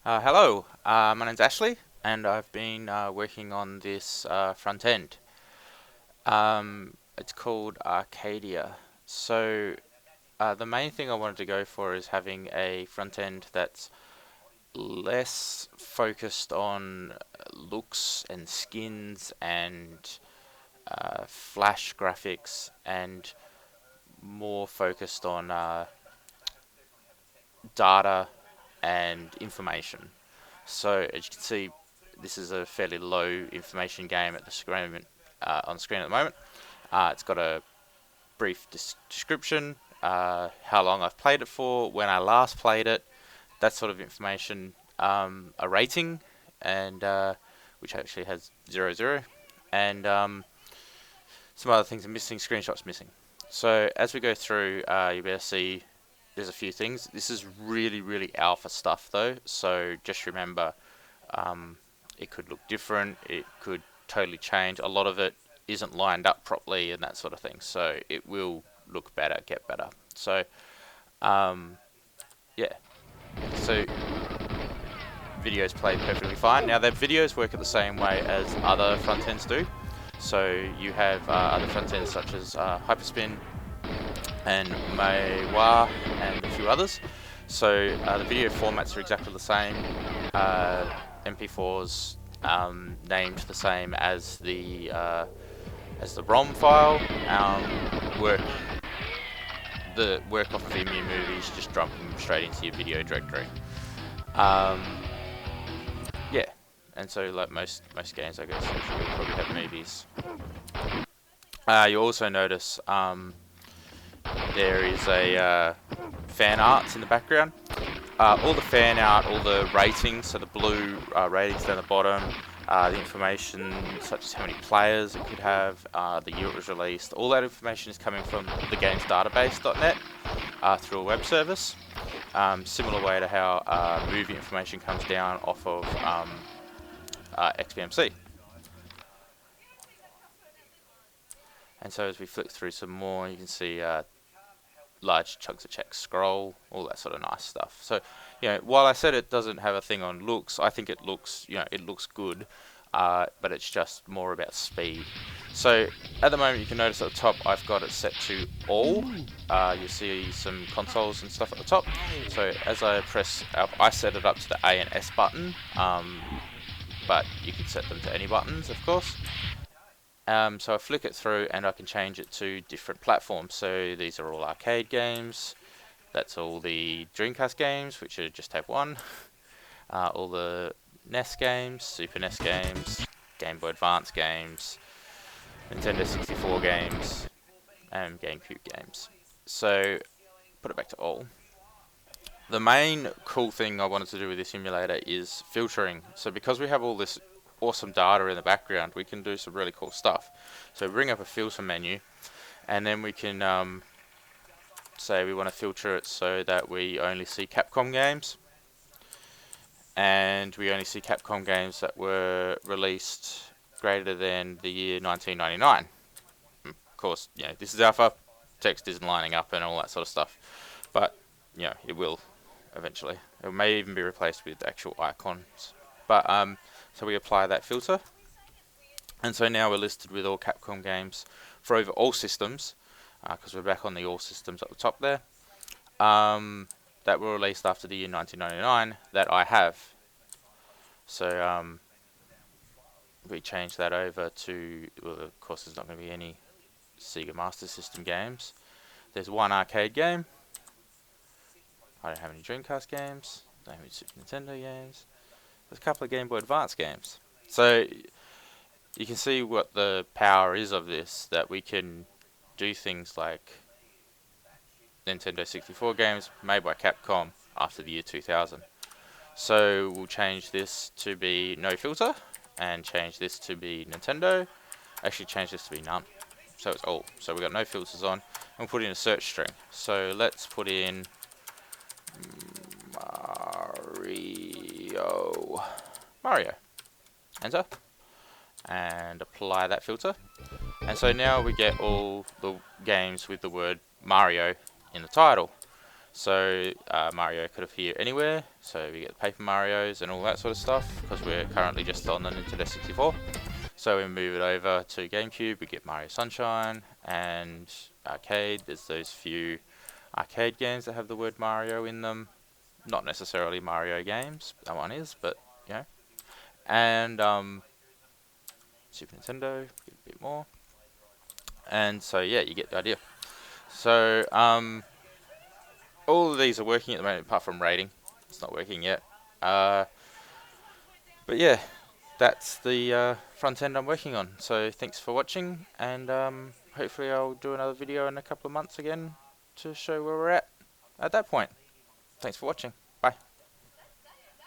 Hello, my name's Ashley, and I've been working on this front end. It's called Arcadia. So, the main thing I wanted to go for is having a front end that's less focused on looks and skins and flash graphics and more focused on data and information. So as you can see, this is a fairly low information game at the screen on the screen at the moment. It's got a brief description, how long I've played it for, when I last played it, that sort of information, a rating, and which actually has 0, 0, and some other things are missing, screenshots missing. So as we go through, you'll be able to see there's a few things. This is really, really alpha stuff though, so just remember it could look different, it could totally change. A lot of it isn't lined up properly and that sort of thing, so it will look better, get better. So, yeah, so videos play perfectly fine. Now, their videos work at the same way as other front ends do. So you have other front ends such as Hyperspin and Maiwa and a few others. So the video formats are exactly the same. MP4's named the same as the ROM file. Work off of EMU movies, just drop them straight into your video directory. Yeah, and so like most games, I guess, you probably have movies. You also notice there is a fan arts in the background. All the fan art, all the ratings, so the blue ratings down the bottom, the information such as how many players it could have, the year it was released, all that information is coming from the games database.net through a web service. Similar way to how movie information comes down off of XBMC. And so as we flick through some more, you can see large chunks of text scroll, all that sort of nice stuff. So, while I said it doesn't have a thing on looks, I think it looks, it looks good, but it's just more about speed. So at the moment, you can notice at the top, I've got it set to all. You see some consoles and stuff at the top. So as I press up, I set it up to the A and S button, but you can set them to any buttons, of course. So I flick it through and I can change it to different platforms. So these are all arcade games. That's all the Dreamcast games, which just have one. All the NES games, Super NES games, Game Boy Advance games, Nintendo 64 games, and GameCube games. So put it back to all. The main cool thing I wanted to do with this emulator is filtering. So because we have all this awesome data in the background, we can do some really cool stuff. So bring up a filter menu, and then we can say we want to filter it so that we only see Capcom games, and we only see Capcom games that were released greater than the year 1999. Of course, this is alpha, text isn't lining up and all that sort of stuff, but it will eventually. It may even be replaced with actual icons. But so we apply that filter, and so now we're listed with all Capcom games for over all systems, because we're back on the all systems at the top there, that were released after the year 1999 that I have. So we change that over to, well, of course there's not going to be any Sega Master System games. There's one arcade game. I don't have any Dreamcast games. Don't have any Super Nintendo games. There's a couple of Game Boy Advance games. So you can see what the power is of this, that we can do things like Nintendo 64 games made by Capcom after the year 2000. So we'll change this to be no filter, and change this to be Nintendo. Actually change this to be none. So it's all. So we've got no filters on, and we'll put in a search string. So let's put in Mario. Enter. And apply that filter. And so now we get all the games with the word Mario in the title. So Mario could appear anywhere. So we get the Paper Marios and all that sort of stuff because we're currently just on the Nintendo 64. So we move it over to GameCube, we get Mario Sunshine and Arcade. There's those few arcade games that have the word Mario in them. Not necessarily Mario games, that one is, but you know. And Super Nintendo, get a bit more. And so yeah, you get the idea. So all of these are working at the moment, apart from rating. It's not working yet. But yeah, that's the front end I'm working on. So thanks for watching, and hopefully I'll do another video in a couple of months again to show where we're at that point. Thanks for watching.